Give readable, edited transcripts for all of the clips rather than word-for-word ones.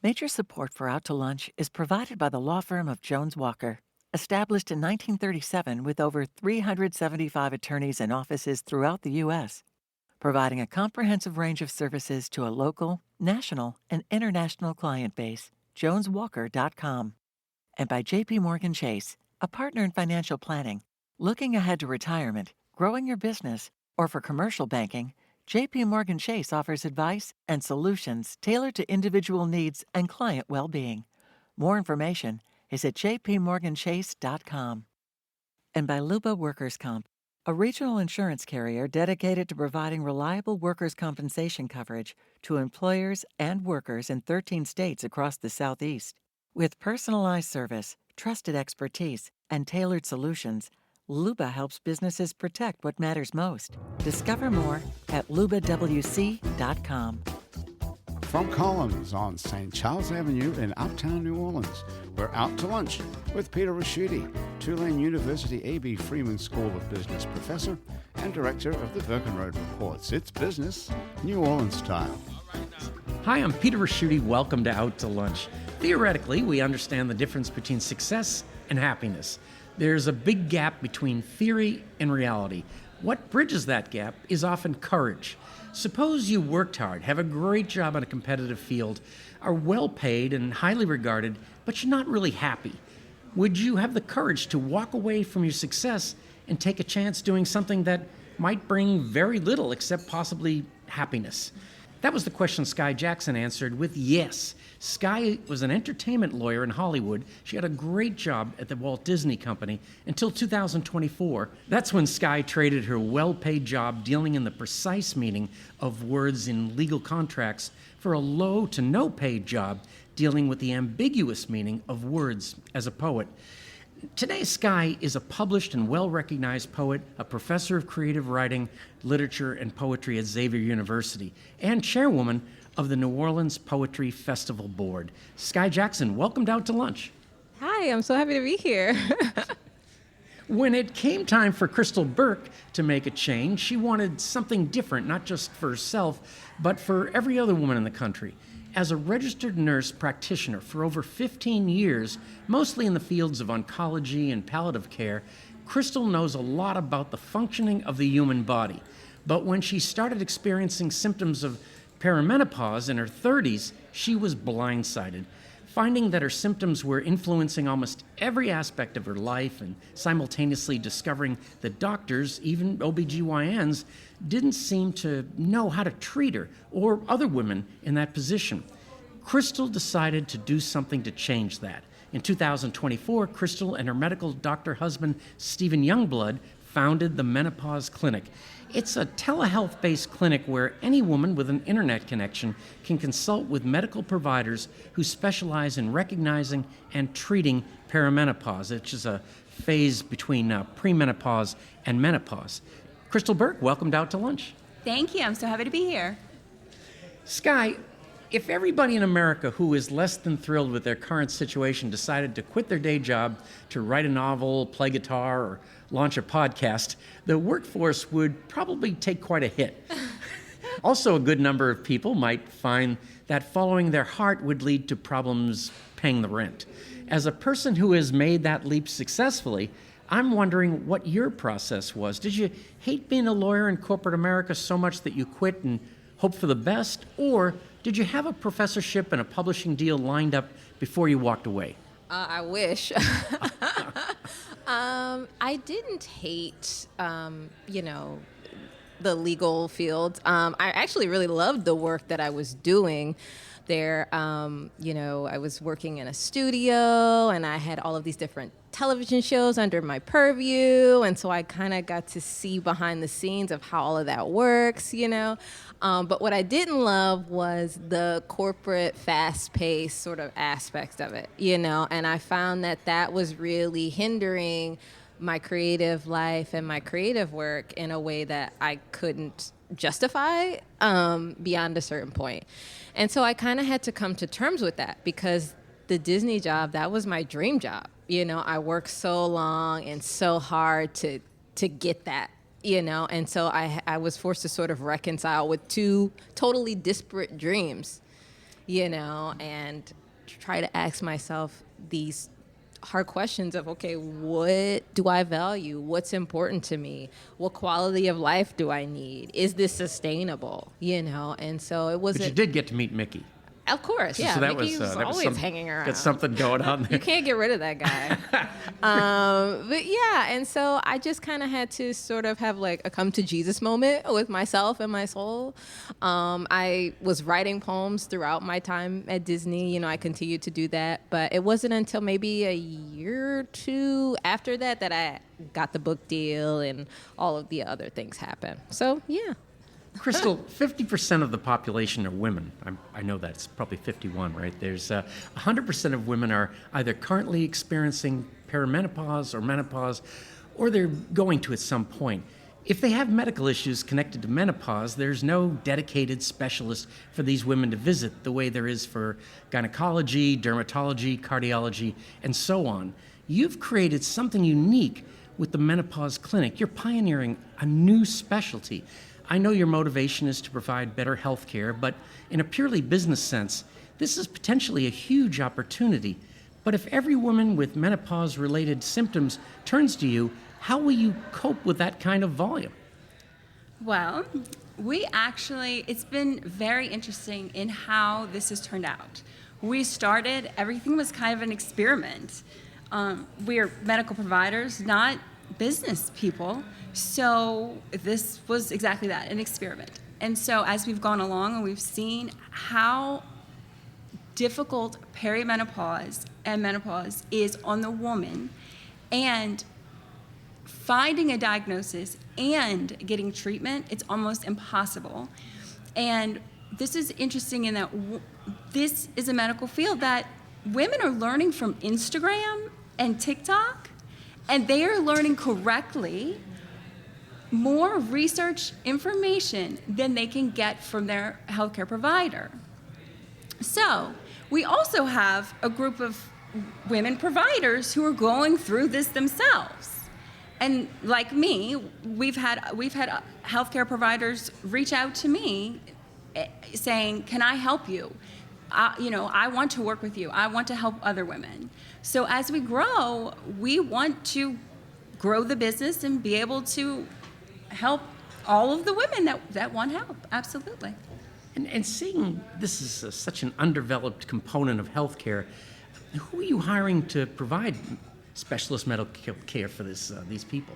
Major support for Out to Lunch is provided by the law firm of Jones Walker, established in 1937 with over 375 attorneys and offices throughout the U.S., providing a comprehensive range of services to a local, national, and international client base. JonesWalker.com. And by J.P. Morgan Chase, a partner in financial planning. Looking ahead to retirement, growing your business, or for commercial banking, J.P. Morgan Chase offers advice and solutions tailored to individual needs and client well-being. More information is at jpmorganchase.com. And by Luba Workers Comp, a regional insurance carrier dedicated to providing reliable workers' compensation coverage to employers and workers in 13 states across the Southeast. With personalized service, trusted expertise, and tailored solutions, Luba helps businesses protect what matters most. Discover more at lubawc.com. From Collins on St. Charles Avenue in Uptown New Orleans, we're Out to Lunch with Peter Raschuti, Tulane University A.B. Freeman School of Business professor and director of the Birkenroad Reports. It's business, New Orleans style. Hi, I'm Peter Raschuti. Welcome to Out to Lunch. Theoretically, we understand the difference between success and happiness. There's a big gap between theory and reality. What bridges that gap is often courage. Suppose you worked hard, have a great job in a competitive field, are well paid and highly regarded, but you're not really happy. Would you have the courage to walk away from your success and take a chance doing something that might bring very little except possibly happiness? That was the question Sky Jackson answered with yes. Sky was an entertainment lawyer in Hollywood. She had a great job at the Walt Disney Company until 2024. That's when Sky traded her well-paid job dealing in the precise meaning of words in legal contracts for a low to no paid job dealing with the ambiguous meaning of words as a poet. Today, Sky is a published and well-recognized poet, a professor of creative writing, literature, and poetry at Xavier University, and chairwoman of the New Orleans Poetry Festival Board. Sky Jackson, welcome Out to Lunch. Hi, I'm so happy to be here. When it came time for Crystal Burke to make a change, she wanted something different, not just for herself, but for every other woman in the country. As a registered nurse practitioner for over 15 years, mostly in the fields of oncology and palliative care, Crystal knows a lot about the functioning of the human body. But when she started experiencing symptoms of perimenopause in her 30s, she was blindsided, finding that her symptoms were influencing almost every aspect of her life and simultaneously discovering that doctors, even OB-GYNs, didn't seem to know how to treat her or other women in that position. Crystal decided to do something to change that. In 2024, Crystal and her medical doctor husband, Stephen Youngblood, founded the Menopause Clinic. It's a telehealth-based clinic where any woman with an internet connection can consult with medical providers who specialize in recognizing and treating perimenopause, which is a phase between premenopause and menopause. Crystal Burke, welcome Out to Lunch. Thank you. I'm so happy to be here. Sky, if everybody in America who is less than thrilled with their current situation decided to quit their day job to write a novel, play guitar, or launch a podcast, the workforce would probably take quite a hit. Also, a good number of people might find that following their heart would lead to problems paying the rent. As a person who has made that leap successfully, I'm wondering what your process was. Did you hate being a lawyer in corporate America so much that you quit and hope for the best? Or did you have a professorship and a publishing deal lined up before you walked away? I wish. I didn't hate, the legal field. I actually really loved the work that I was doing there. I was working in a studio and I had all of these different television shows under my purview. And so I kind of got to see behind the scenes of how all of that works, But what I didn't love was the corporate fast-paced sort of aspects of it, And I found that was really hindering my creative life and my creative work in a way that I couldn't justify beyond a certain point. And so I kind of had to come to terms with that because the Disney job, that was my dream job. I worked so long and so hard to get that, and so I was forced to sort of reconcile with two totally disparate dreams. and try to ask myself these hard questions of, okay, what do I value? What's important to me? What quality of life do I need? Is this sustainable? And so it wasn't. But you did get to meet Mickey. Of course, yeah. So that Mickey was always hanging around. Got something going on there. You can't get rid of that guy. But yeah, and so I just kind of had to sort of have like a come to Jesus moment with myself and my soul. I was writing poems throughout my time at Disney. I continued to do that, but it wasn't until maybe a year or two after that that I got the book deal and all of the other things happened. So yeah. Crystal, 50% of the population are women. I know that's probably 51, right? There's 100% of women are either currently experiencing perimenopause or menopause, or they're going to at some point. If they have medical issues connected to menopause, there's no dedicated specialist for these women to visit the way there is for gynecology, dermatology, cardiology, and so on. You've created something unique with the menopause clinic. You're pioneering a new specialty. I know your motivation is to provide better health care, but in a purely business sense, this is potentially a huge opportunity. But if every woman with menopause-related symptoms turns to you, how will you cope with that kind of volume? Well, it's been very interesting in how this has turned out. Everything was kind of an experiment. We are medical providers, not business people. So this was exactly that, an experiment. And so as we've gone along and we've seen how difficult perimenopause and menopause is on the woman, and finding a diagnosis and getting treatment, it's almost impossible. And this is interesting in that this is a medical field that women are learning from Instagram and TikTok, and they are learning correctly more research information than they can get from their healthcare provider. So we also have a group of women providers who are going through this themselves. And like me, we've had healthcare providers reach out to me saying, "Can I help you? I want to work with you. I want to help other women." So as we grow, we want to grow the business and be able to help all of the women that want help. Absolutely. And seeing this is such an undeveloped component of healthcare, who are you hiring to provide specialist medical care for these people?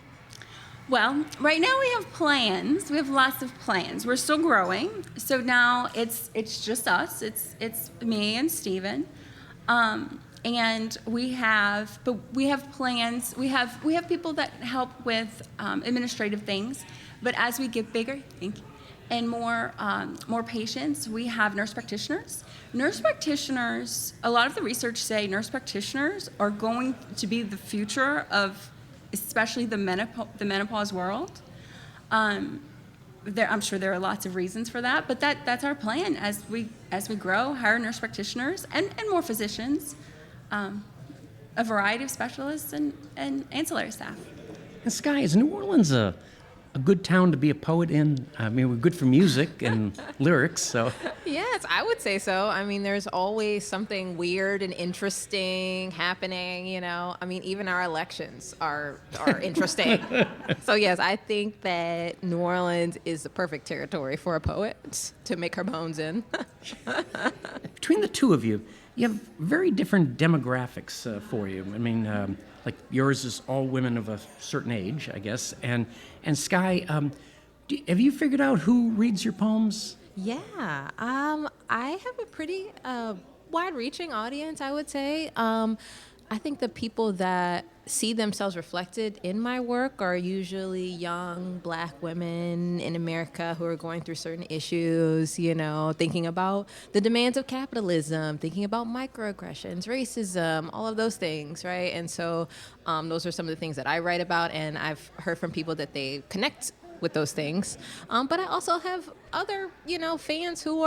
Well, right now we have plans. We have lots of plans. We're still growing. So now it's just us. It's me and Steven. And we have plans. We have people that help with administrative things. But as we get bigger, and more patients, we have nurse practitioners. Nurse practitioners. A lot of the research say nurse practitioners are going to be the future of, especially the menopause world. I'm sure there are lots of reasons for that, but that's our plan as we grow. Hire nurse practitioners and more physicians. A variety of specialists and ancillary staff. And Sky, is New Orleans a good town to be a poet in? I mean, we're good for music and lyrics, so. Yes, I would say so. I mean, there's always something weird and interesting happening, I mean, even our elections are interesting. So yes, I think that New Orleans is the perfect territory for a poet to make her bones in. Between the two of you have very different demographics for you. I mean, like yours is all women of a certain age, I guess. And Sky, have you figured out who reads your poems? Yeah, I have a pretty wide-reaching audience, I would say. I think the people that see themselves reflected in my work are usually young Black women in America who are going through certain issues, thinking about the demands of capitalism, thinking about microaggressions, racism, all of those things, right? And so those are some of the things that I write about, and I've heard from people that they connect with those things. But I also have other, fans who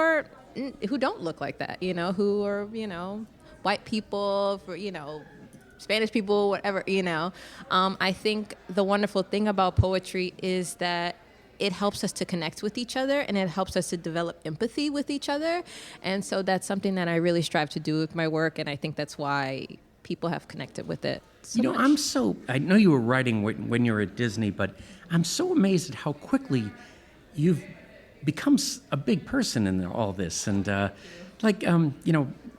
don't look like that, who are, white people, Spanish people, whatever, I think the wonderful thing about poetry is that it helps us to connect with each other, and it helps us to develop empathy with each other. And so that's something that I really strive to do with my work, and I think that's why people have connected with it so much. I know you were writing when you were at Disney, but I'm so amazed at how quickly you've become a big person in all this. And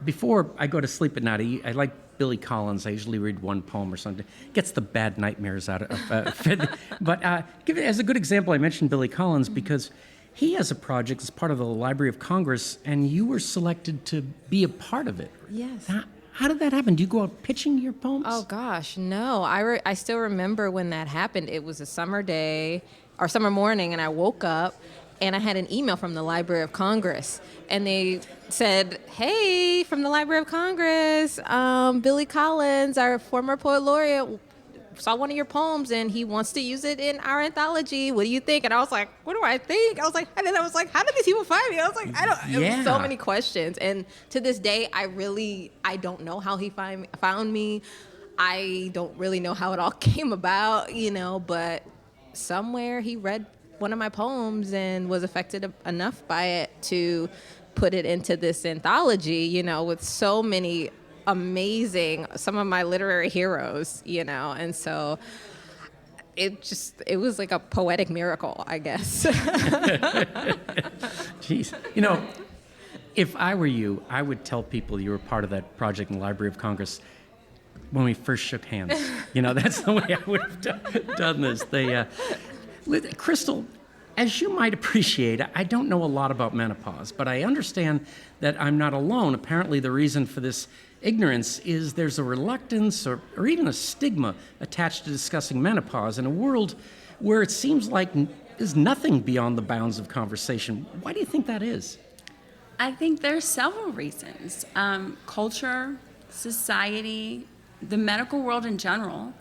before I go to sleep at night, I like Billy Collins. I usually read one poem or something. Gets the bad nightmares out of it. But give it as a good example, I mentioned Billy Collins because he has a project as part of the Library of Congress, and you were selected to be a part of it. Yes. How did that happen? Do you go out pitching your poems? Oh, gosh, no. I still remember when that happened. It was a summer day or summer morning, and I woke up, and I had an email from the Library of Congress. And they said, hey, from the Library of Congress, Billy Collins, our former poet laureate, saw one of your poems, and he wants to use it in our anthology. What do you think? And I was like, what do I think? I was like, how did these people find me? I was like, it was so many questions. And to this day, I don't know how he found me. I don't really know how it all came about, but somewhere he read one of my poems and was affected enough by it to put it into this anthology, with so many amazing, some of my literary heroes, and so it was like a poetic miracle, I guess. Jeez. If I were you, I would tell people you were part of that project in the Library of Congress when we first shook hands. That's the way I would have done this. Crystal, as you might appreciate, I don't know a lot about menopause, but I understand that I'm not alone. Apparently, the reason for this ignorance is there's a reluctance or even a stigma attached to discussing menopause in a world where it seems like there's nothing beyond the bounds of conversation. Why do you think that is? I think there's several reasons. Culture, society, the medical world in general.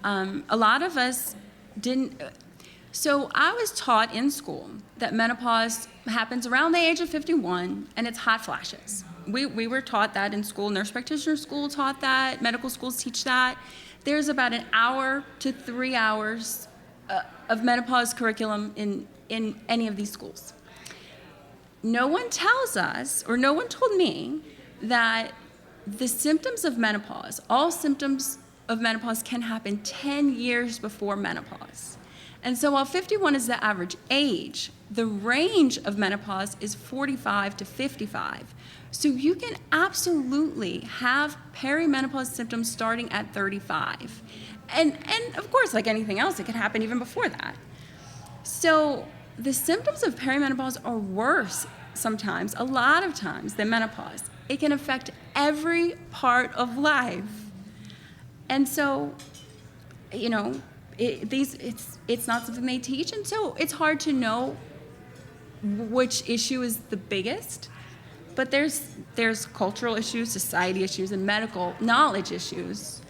A lot of us didn't... So I was taught in school that menopause happens around the age of 51, and it's hot flashes. We were taught that in school. Nurse practitioner school taught that. Medical schools teach that. There's about an hour to 3 hours of menopause curriculum in any of these schools. No one tells us, or no one told me, that the symptoms of menopause, all symptoms of menopause can happen 10 years before menopause. And so while 51 is the average age, the range of menopause is 45 to 55. So you can absolutely have perimenopause symptoms starting at 35. And of course, like anything else, it could happen even before that. So the symptoms of perimenopause are worse sometimes, a lot of times, than menopause. It can affect every part of life. And so, it's not something they teach, and so it's hard to know which issue is the biggest. But there's cultural issues, society issues, and medical knowledge issues,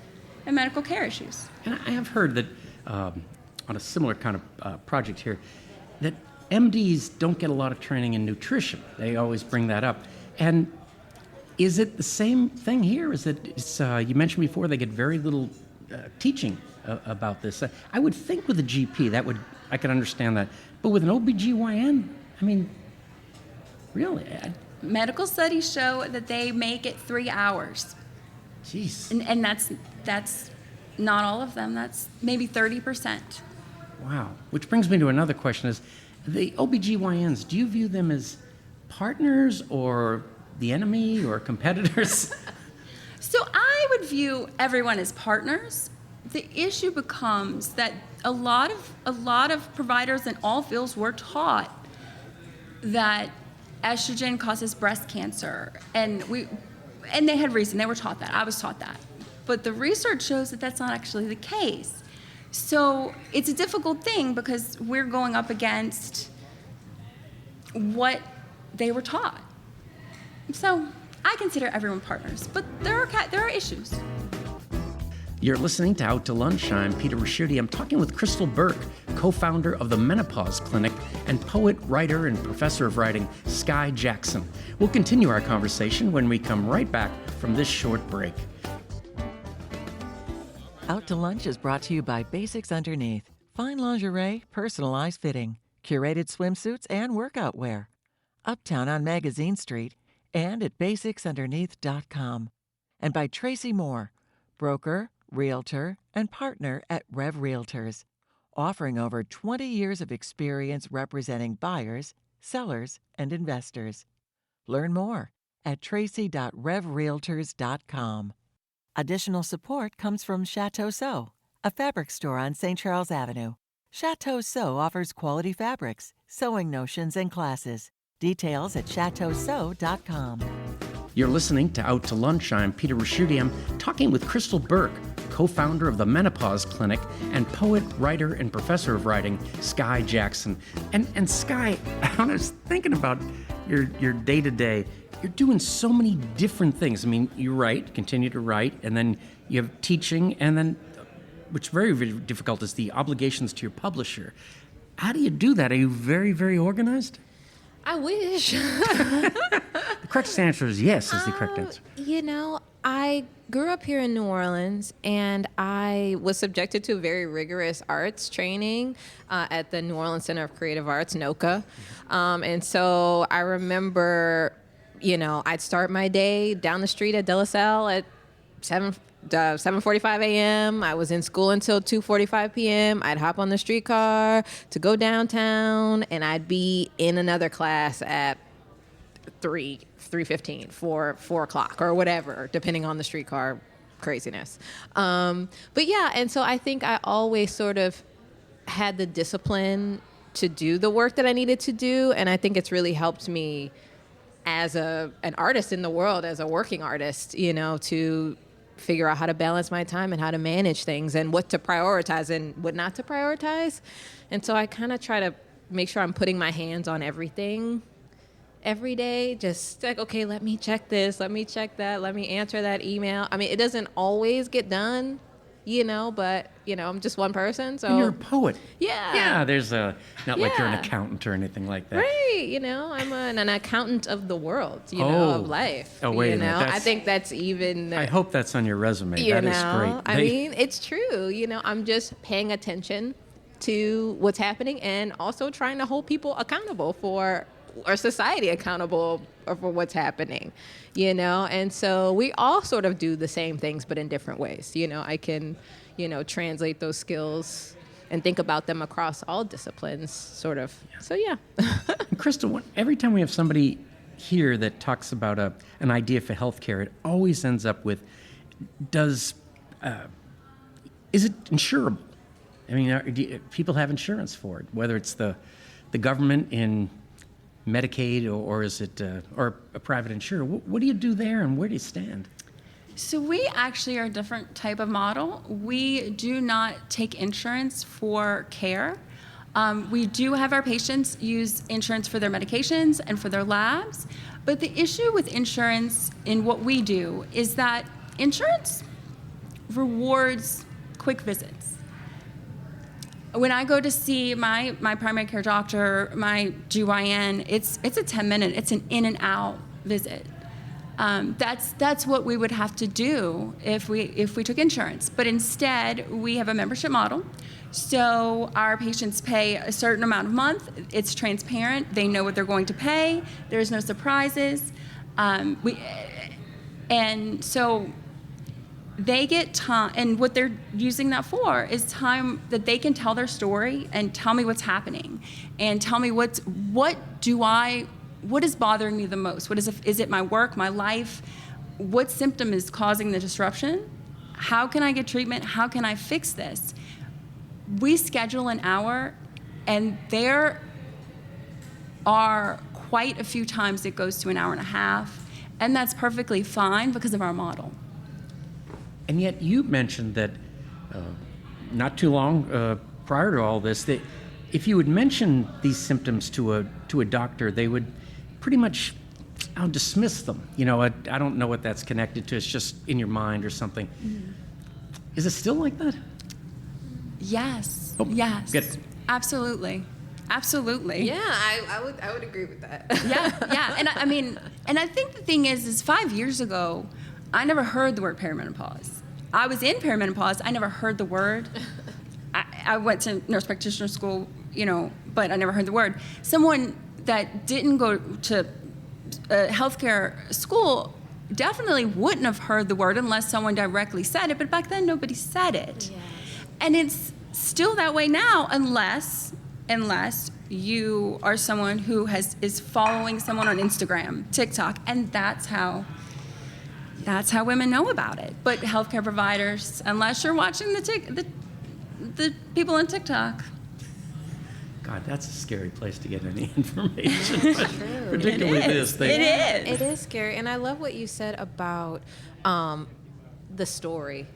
and medical care issues. And I have heard that on a similar kind of project here, that MDs don't get a lot of training in nutrition. They always bring that up. And is it the same thing here? You mentioned before they get very little teaching about this. I would think with a GP I could understand that, but with an OB-GYN, really? Medical studies show that they make it 3 hours. Jeez. And that's not all of them. That's maybe 30%. Wow. Which brings me to another question: is the OB-GYNs, do you view them as partners or the enemy or competitors? So I would view everyone as partners. The issue becomes that a lot of providers in all fields were taught that estrogen causes breast cancer, and they had reason. They were taught that. I was taught that. But the research shows that that's not actually the case. So it's a difficult thing because we're going up against what they were taught. So I consider everyone partners, but there are issues. You're listening to Out to Lunch. I'm Peter Raschuti. I'm talking with Crystal Burke, co-founder of the Menopause Clinic, and poet, writer, and professor of writing, Sky Jackson. We'll continue our conversation when we come right back from this short break. Out to Lunch is brought to you by Basics Underneath. Fine lingerie, personalized fitting. curated swimsuits and workout wear, uptown on Magazine Street, and at basicsunderneath.com. And by Tracy Moore, broker, realtor, and partner at Rev Realtors, offering over 20 years of experience representing buyers, sellers, and investors. Learn more at tracy.revrealtors.com. Additional support comes from Chateau Sew, a fabric store on St. Charles Avenue. Chateau Sew offers quality fabrics, sewing notions, and classes. Details at chateausew.com. You're listening to Out to Lunch. I'm Peter Raschuti. I'm talking with Crystal Burke, co-founder of the Menopause Clinic, and poet, writer, and professor of writing, Sky Jackson. And Sky, I was thinking about your day-to-day. You're doing so many different things. I mean, you write, continue to write, and then you have teaching, and then, which very, very difficult, is the obligations to your publisher. How do you do that? Are you very, very organized? I wish. The correct answer is yes, is the correct answer. You know, I grew up here in New Orleans, and I was subjected to very rigorous arts training at the New Orleans Center of Creative Arts, NOCA. And so I remember, you know, I'd start my day down the street at De La Salle at 7:45 a.m. I was in school until 2:45 p.m. I'd hop on the streetcar to go downtown, and I'd be in another class at 3:15, 4 o'clock, or whatever, depending on the streetcar craziness. But yeah, and so I think I always sort of had the discipline to do the work that I needed to do, and I think it's really helped me as an artist in the world, as a working artist, you know, to figure out how to balance my time and how to manage things and what to prioritize and what not to prioritize. And so I kind of try to make sure I'm putting my hands on everything every day. Just like, okay, let me check this, let me check that, let me answer that email. I mean, it doesn't always get done, you know, but, you know, I'm just one person, so. And you're a poet. Yeah. Yeah, there's not like you're an accountant or anything like that. Right, you know, I'm an accountant of the world, you know, of life. Oh, wait you a minute. know, I think that's even. I hope that's on your resume. You That know, is great. I mean, it's true. You know, I'm just paying attention to what's happening and also trying to hold people accountable for, or society accountable for what's happening, you know? And so we all sort of do the same things, but in different ways. You know, I can, you know, translate those skills and think about them across all disciplines, sort of. Yeah. So, yeah. Crystal, every time we have somebody here that talks about an idea for healthcare, it always ends up with, is it insurable? I mean, do people have insurance for it, whether it's the government in Medicaid or is it or a private insurer? What do you do there, and where do you stand? So we actually are a different type of model. We do not take insurance for care. We do have our patients use insurance for their medications and for their labs. But the issue with insurance in what we do is that insurance rewards quick visits. When I go to see my primary care doctor, my GYN, it's a 10-minute, it's an in and out visit. That's what we would have to do if we took insurance. But instead, we have a membership model. So our patients pay a certain amount a month. It's transparent. They know what they're going to pay. There's no surprises. And so they get time, and what they're using that for is time that they can tell their story and tell me what's happening and tell me what is bothering me the most. Is it my work, my life? What symptom is causing the disruption? How can I get treatment? How can I fix this? We schedule an hour, and there are quite a few times it goes to an hour and a half, and that's perfectly fine because of our model. And yet you mentioned that not too long prior to all this, that if you would mention these symptoms to a doctor, they would pretty much dismiss them. You know, I don't know what that's connected to. It's just in your mind or something. Mm-hmm. Is it still like that? Yes. Oh, yes. Good. Absolutely. Yeah, I would agree with that. Yeah. And I think the thing is 5 years ago, I never heard the word perimenopause. I was in perimenopause. I never heard the word. I went to nurse practitioner school, but I never heard the word. Someone that didn't go to healthcare school definitely wouldn't have heard the word unless someone directly said it, but back then nobody said it. Yes. And it's still that way now unless you are someone who is following someone on Instagram, TikTok, and that's how women know about it. But healthcare providers, unless you're watching the people on TikTok. God, that's a scary place to get any information. Particularly this thing. It is scary. And I love what you said about the story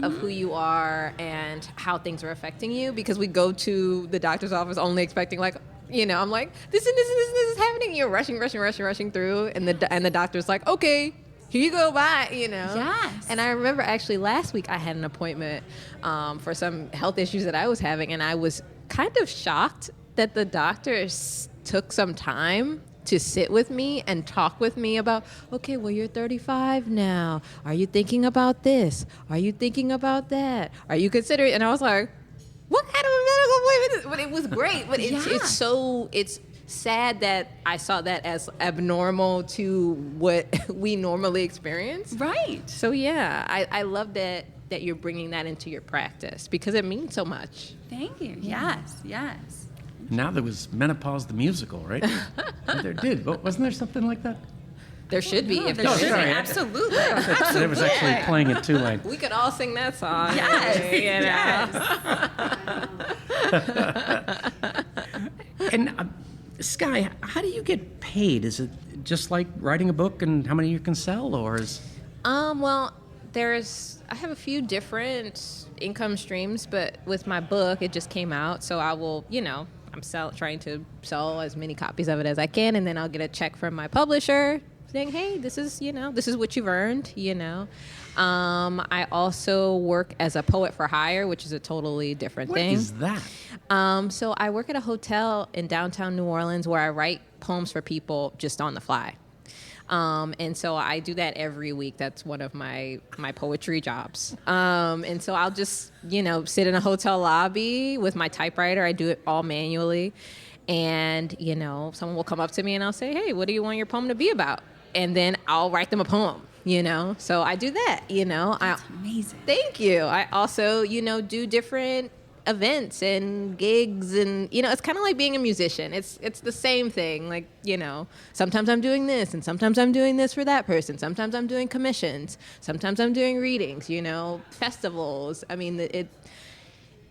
of who you are and how things are affecting you, because we go to the doctor's office only expecting I'm like, this is happening. You're rushing through, and the doctor's like, okay, here you go, bye, Yes. And I remember actually last week I had an appointment for some health issues that I was having, and I was kind of shocked that the doctors took some time to sit with me and talk with me about, okay, well, you're 35 now. Are you thinking about this? Are you thinking about that? Are you considering? And I was like, what kind of a medical appointment is this? But it was great. But it's sad that I saw that as abnormal to what we normally experience. Right. So yeah, I love that you're bringing that into your practice, because it means so much. Thank you. Yes. Now there was Menopause the musical, right? There did. Wasn't there something like that? There should be. If There there should be. sorry. Absolutely. I was actually playing it too late. we could all sing that song. Yes. And Sky, how do you get paid? Is it just like writing a book and how many you can sell, or is? Well, I have a few different income streams, but with my book, it just came out, so I will, I'm trying to sell as many copies of it as I can, and then I'll get a check from my publisher saying, hey, this is what you've earned, I also work as a poet for hire, which is a totally different thing. What is that? So I work at a hotel in downtown New Orleans where I write poems for people just on the fly. And so I do that every week. That's one of my poetry jobs. And so I'll just, sit in a hotel lobby with my typewriter. I do it all manually. And, someone will come up to me and I'll say, hey, what do you want your poem to be about? And then I'll write them a poem, So I do that, That's amazing. Thank you. I also, do different events and gigs, and it's kind of like being a musician. It's the same thing. Like, sometimes I'm doing this and sometimes I'm doing this for that person. Sometimes I'm doing commissions. Sometimes I'm doing readings, festivals. I mean,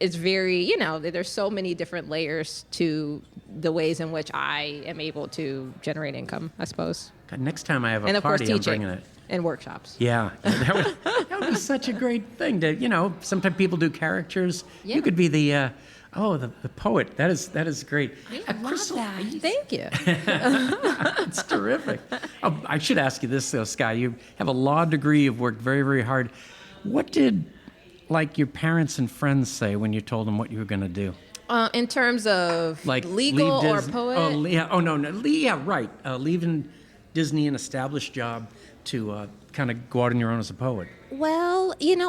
it's very, there's so many different layers to the ways in which I am able to generate income, I suppose. God, next time I have a And of course, party, I'm teaching bringing it. and workshops. Yeah, that would be such a great thing to, sometimes people do caricatures. Yeah. You could be the poet. That is great. I love that. Thank you. It's terrific. Oh, I should ask you this, though, Sky. You have a law degree. You've worked very, very hard. What did, your parents and friends say when you told them what you were going to do? In terms of legal or poet? Oh, yeah. Oh, no. Yeah, right. Leaving Disney, an established job, to kind of go out on your own as a poet. Well, being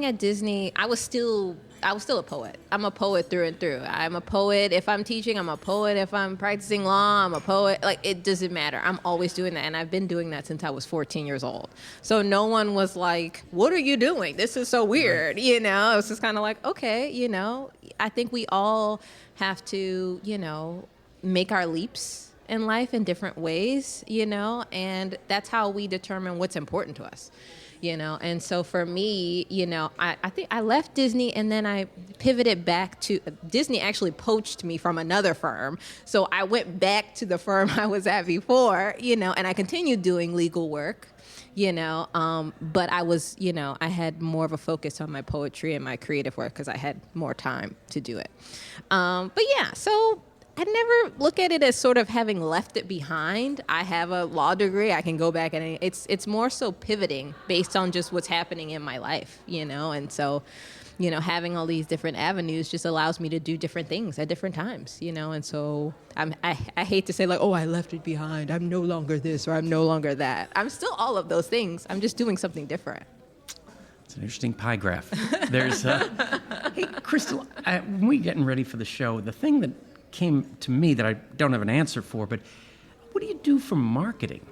at Disney, I was still a poet. I'm a poet through and through. I'm a poet. If I'm teaching, I'm a poet. If I'm practicing law, I'm a poet. It doesn't matter. I'm always doing that. And I've been doing that since I was 14 years old. So no one was like, what are you doing? This is so weird. It was just kind of like, okay, I think we all have to, make our leaps in life in different ways, and that's how we determine what's important to us. And so for me, I think I left Disney and then I pivoted back to Disney. Actually poached me from another firm. So I went back to the firm I was at before, and I continued doing legal work, but I was, I had more of a focus on my poetry and my creative work because I had more time to do it. But yeah, so I never look at it as sort of having left it behind. I have a law degree. I can go back and it's more so pivoting based on just what's happening in my life, and so, having all these different avenues just allows me to do different things at different times, and so I hate to say I left it behind. I'm no longer this or I'm no longer that. I'm still all of those things. I'm just doing something different. It's an interesting pie graph. There's, Hey, Crystal, when we were getting ready for the show, the thing that came to me that I don't have an answer for, but what do you do for marketing?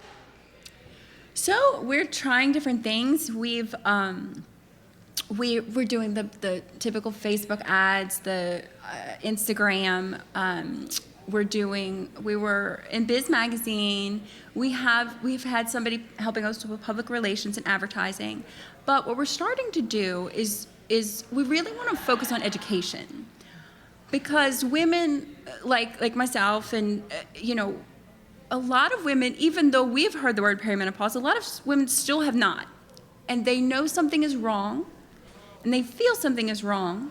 So we're trying different things. We're doing the typical Facebook ads, the Instagram. We were in Biz Magazine. We've had somebody helping us with public relations and advertising. But what we're starting to do is we really want to focus on education, because women like myself and a lot of women, even though we've heard the word perimenopause, a lot of women still have not, and they know something is wrong, and they feel something is wrong.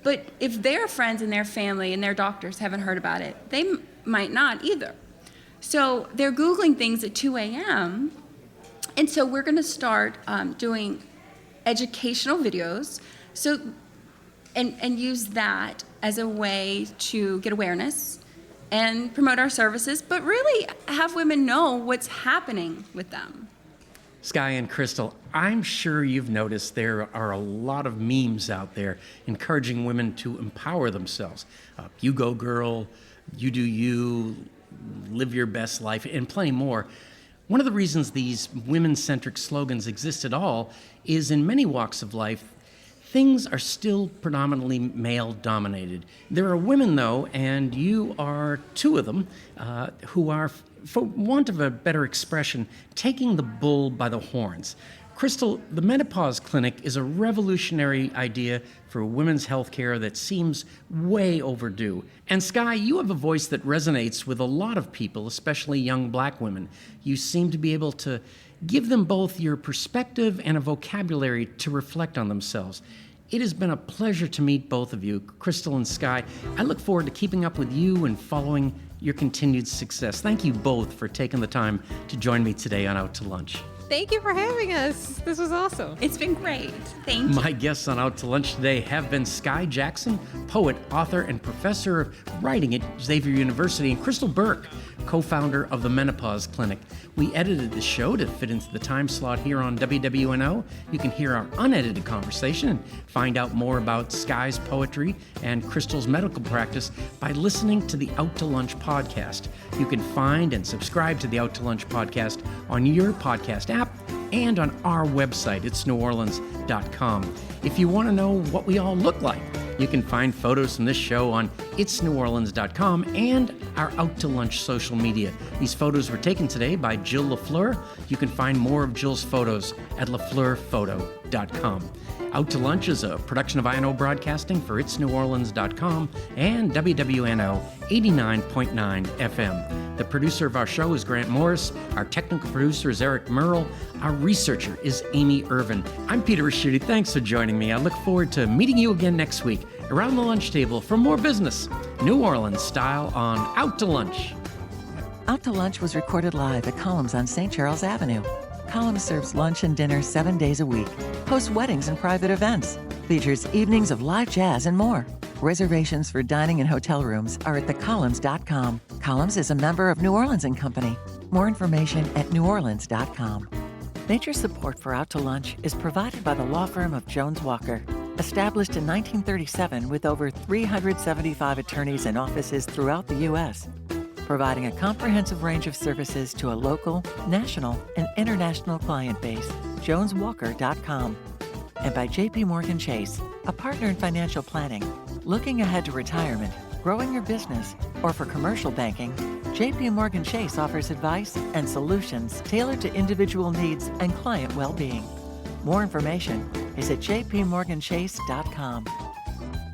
But if their friends and their family and their doctors haven't heard about it, they might not either. So they're Googling things at 2 a.m. And so we're going to start doing educational videos and use that as a way to get awareness and promote our services, but really have women know what's happening with them. Sky and Crystal, I'm sure you've noticed there are a lot of memes out there encouraging women to empower themselves. You go, girl, you do you, live your best life, and plenty more. One of the reasons these women-centric slogans exist at all is in many walks of life, things are still predominantly male-dominated. There are women, though, and you are two of them, who are, for want of a better expression, taking the bull by the horns. Crystal, the Menopause Clinic is a revolutionary idea for women's health care that seems way overdue. And Sky, you have a voice that resonates with a lot of people, especially young black women. You seem to be able to give them both your perspective and a vocabulary to reflect on themselves. It has been a pleasure to meet both of you, Crystal and Sky. I look forward to keeping up with you and following your continued success. Thank you both for taking the time to join me today on Out to Lunch. Thank you for having us. This was awesome. It's been great. Thank you. My guests on Out to Lunch today have been Sky Jackson, poet, author, and professor of writing at Xavier University, and Crystal Burke, co-founder of the Menopause Clinic. We edited the show to fit into the time slot here on WWNO. You can hear our unedited conversation and find out more about Sky's poetry and Crystal's medical practice by listening to the Out to Lunch podcast. You can find and subscribe to the Out to Lunch podcast on your podcast app and on our website, itsneworleans.com. If you want to know what we all look like, you can find photos from this show on itsneworleans.com and our Out to Lunch social media. These photos were taken today by Jill LaFleur. You can find more of Jill's photos at lafleurphoto.com. Out to Lunch is a production of INO Broadcasting for itsneworleans.com and WWNO 89.9 FM. The producer of our show is Grant Morris. Our technical producer is Eric Merle. Our researcher is Amy Irvin. I'm Peter Raschuti. Thanks for joining me. I look forward to meeting you again next week around the lunch table for more business, New Orleans style, on Out to Lunch. Out to Lunch was recorded live at Columns on St. Charles Avenue. Columns serves lunch and dinner 7 days a week, hosts weddings and private events, features evenings of live jazz and more. Reservations for dining and hotel rooms are at thecolumns.com. Columns is a member of New Orleans & Company. More information at neworleans.com. Major support for Out to Lunch is provided by the law firm of Jones Walker. Established in 1937 with over 375 attorneys and offices throughout the U.S., providing a comprehensive range of services to a local, national, and international client base. JonesWalker.com. And by JP Morgan Chase, a partner in financial planning. Looking ahead to retirement, growing your business, or for commercial banking, JP Morgan Chase offers advice and solutions tailored to individual needs and client well-being. More information is at jpmorganchase.com.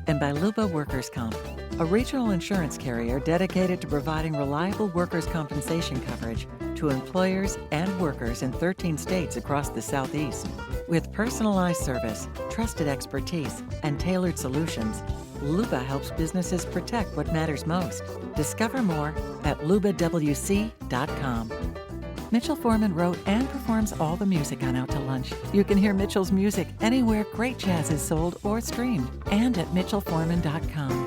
And by Luba Workers' Comp, a regional insurance carrier dedicated to providing reliable workers' compensation coverage to employers and workers in 13 states across the Southeast. With personalized service, trusted expertise, and tailored solutions, Luba helps businesses protect what matters most. Discover more at lubawc.com. Mitchell Foreman wrote and performs all the music on Out to Lunch. You can hear Mitchell's music anywhere great jazz is sold or streamed, and at mitchellforeman.com.